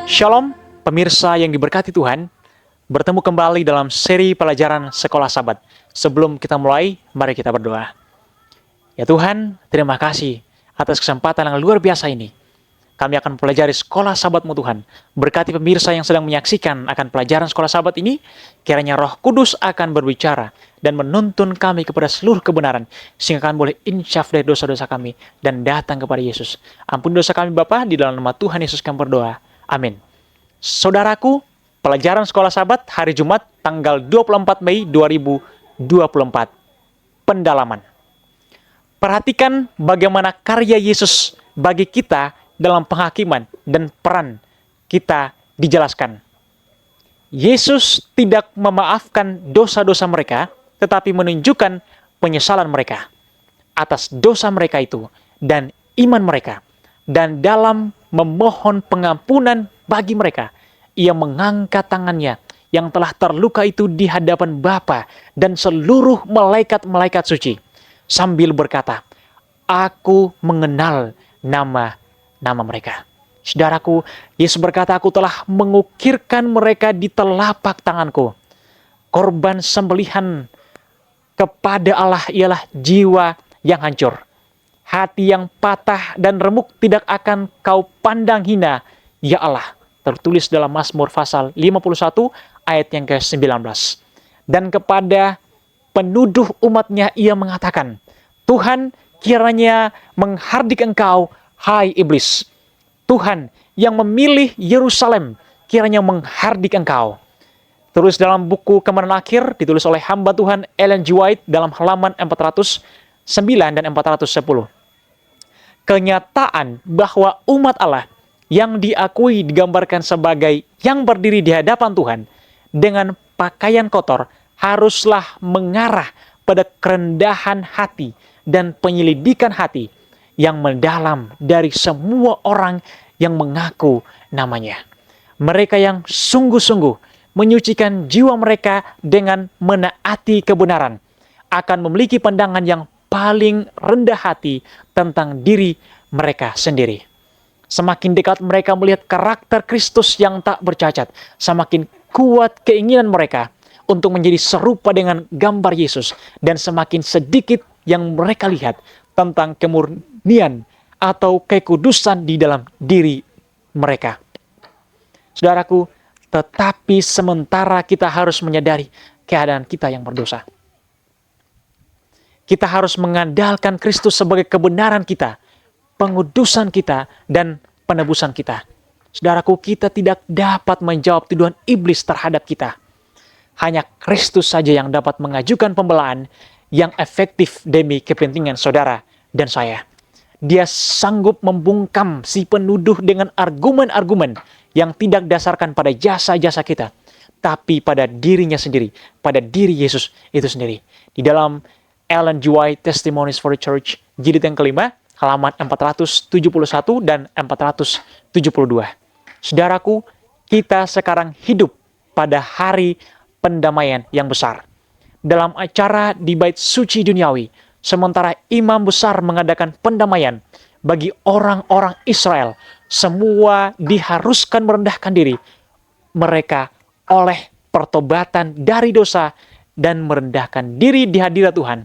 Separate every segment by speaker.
Speaker 1: Shalom, pemirsa yang diberkati Tuhan. Bertemu kembali dalam seri pelajaran Sekolah Sabat. Sebelum kita mulai, mari kita berdoa. Ya Tuhan, terima kasih atas kesempatan yang luar biasa ini. Kami akan pelajari Sekolah Sabat-Mu Tuhan. Berkati pemirsa yang sedang menyaksikan akan pelajaran Sekolah Sabat ini, kiranya Roh Kudus akan berbicara dan menuntun kami kepada seluruh kebenaran, sehingga kami boleh insyaf dari dosa-dosa kami dan datang kepada Yesus. Ampuni dosa kami Bapa, di dalam nama Tuhan Yesus kami berdoa. Amin. Saudaraku, pelajaran Sekolah Sabat hari Jumat tanggal 24 Mei 2024. Pendalaman. Perhatikan bagaimana karya Yesus bagi kita dalam penghakiman dan peran kita dijelaskan. Yesus tidak memaafkan dosa-dosa mereka, tetapi menunjukkan penyesalan mereka atas dosa mereka itu dan iman mereka. Dan dalam memohon pengampunan bagi mereka, ia mengangkat tangannya yang telah terluka itu di hadapan Bapa dan seluruh malaikat-malaikat suci, sambil berkata, "Aku mengenal nama mereka." Saudaraku, Yesus berkata, "Aku telah mengukirkan mereka di telapak tanganku." Korban sembelihan kepada Allah ialah jiwa yang hancur. Hati yang patah dan remuk tidak akan kau pandang hina, ya Allah. Tertulis dalam Mazmur pasal 51 ayat yang ke-19. Dan kepada penuduh umatnya ia mengatakan, "Tuhan kiranya menghardik engkau, hai iblis. Tuhan yang memilih Yerusalem kiranya menghardik engkau." Terus dalam buku Kemenangan Akhir ditulis oleh hamba Tuhan Ellen G. White dalam halaman 409 dan 410. Kenyataan bahwa umat Allah yang diakui digambarkan sebagai yang berdiri di hadapan Tuhan dengan pakaian kotor haruslah mengarah pada kerendahan hati dan penyelidikan hati yang mendalam dari semua orang yang mengaku namanya. Mereka yang sungguh-sungguh menyucikan jiwa mereka dengan menaati kebenaran akan memiliki pandangan yang paling rendah hati tentang diri mereka sendiri. Semakin dekat mereka melihat karakter Kristus yang tak bercacat, semakin kuat keinginan mereka untuk menjadi serupa dengan gambar Yesus, dan semakin sedikit yang mereka lihat tentang kemurnian atau kekudusan di dalam diri mereka. Saudaraku, tetapi sementara kita harus menyadari keadaan kita yang berdosa. Kita harus mengandalkan Kristus sebagai kebenaran kita, pengudusan kita, dan penebusan kita. Saudaraku, kita tidak dapat menjawab tuduhan iblis terhadap kita. Hanya Kristus saja yang dapat mengajukan pembelaan yang efektif demi kepentingan saudara dan saya. Dia sanggup membungkam si penuduh dengan argumen-argumen yang tidak dasarkan pada jasa-jasa kita, tapi pada dirinya sendiri, pada diri Yesus itu sendiri. Di dalam Ellen G. White Testimonies for the Church, jilid yang kelima, halaman 471 dan 472. Saudaraku, kita sekarang hidup pada hari pendamaian yang besar. Dalam acara di Bait Suci Duniawi, sementara imam besar mengadakan pendamaian bagi orang-orang Israel, semua diharuskan merendahkan diri mereka oleh pertobatan dari dosa dan merendahkan diri di hadirat Tuhan,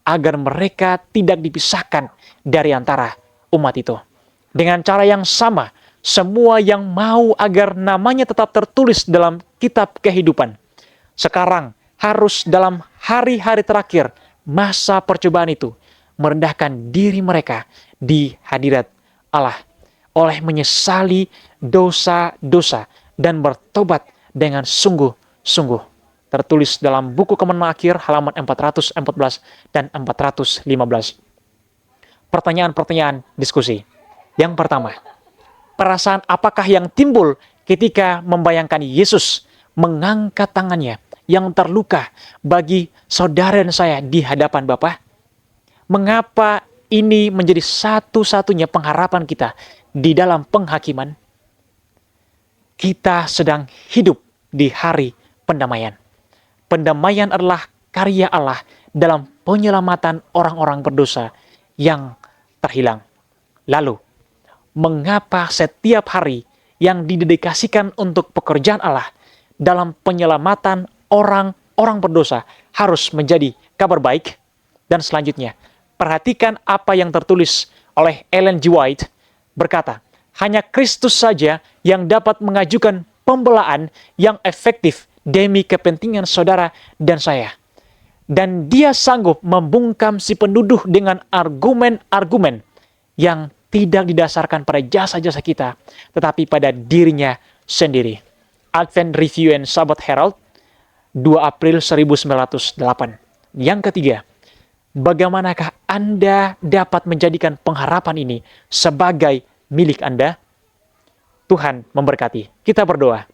Speaker 1: agar mereka tidak dipisahkan dari antara umat itu. Dengan cara yang sama, semua yang mau agar namanya tetap tertulis dalam kitab kehidupan, sekarang harus dalam hari-hari terakhir masa percobaan itu, merendahkan diri mereka di hadirat Allah, oleh menyesali dosa-dosa dan bertobat dengan sungguh-sungguh. Tertulis dalam buku Kemenangan Akhir halaman 414 dan 415. Pertanyaan-pertanyaan diskusi. Yang pertama, perasaan apakah yang timbul ketika membayangkan Yesus mengangkat tangannya yang terluka bagi saudara dan saya di hadapan Bapa? Mengapa ini menjadi satu-satunya pengharapan kita di dalam penghakiman? Kita sedang hidup di hari pendamaian. Pendamaian adalah karya Allah dalam penyelamatan orang-orang berdosa yang terhilang. Lalu, mengapa setiap hari yang didedikasikan untuk pekerjaan Allah dalam penyelamatan orang-orang berdosa harus menjadi kabar baik. Dan selanjutnya, perhatikan apa yang tertulis oleh Ellen G. White, berkata, hanya Kristus saja yang dapat mengajukan pembelaan yang efektif demi kepentingan saudara dan saya. Dan dia sanggup membungkam si penduduh dengan argumen-argumen yang tidak didasarkan pada jasa-jasa kita, tetapi pada dirinya sendiri. Advent Review and Sabbath Herald, 2 April 1908. Yang ketiga, bagaimanakah Anda dapat menjadikan pengharapan ini sebagai milik Anda? Tuhan memberkati. Kita berdoa.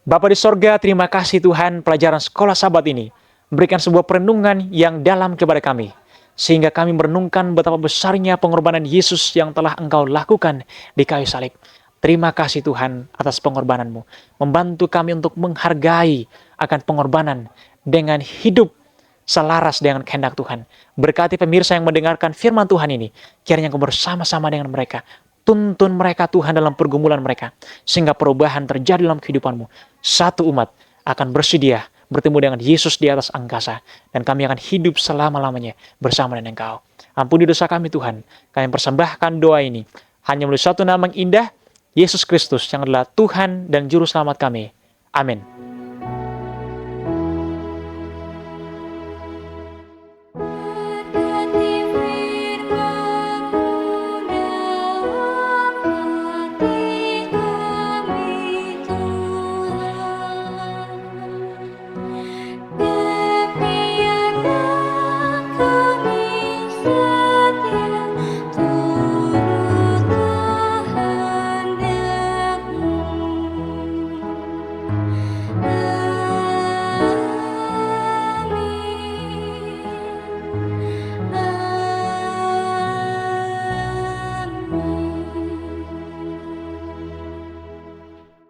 Speaker 1: Bapa di sorga, terima kasih Tuhan pelajaran sekolah Sabat ini memberikan sebuah perenungan yang dalam kepada kami, sehingga kami merenungkan betapa besarnya pengorbanan Yesus yang telah Engkau lakukan di kayu salib. Terima kasih Tuhan atas pengorbanan-Mu, membantu kami untuk menghargai akan pengorbanan dengan hidup selaras dengan kehendak Tuhan. Berkati pemirsa yang mendengarkan firman Tuhan ini, kiranya Engkau bersama-sama dengan mereka, tuntun mereka Tuhan dalam pergumulan mereka, sehingga perubahan terjadi dalam kehidupan-Mu. Satu umat akan bersedia bertemu dengan Yesus di atas angkasa, dan kami akan hidup selama-lamanya bersama dengan Engkau. Ampuni dosa kami Tuhan, kami persembahkan doa ini hanya melalui satu nama yang indah, Yesus Kristus yang adalah Tuhan dan Juru Selamat kami. Amin.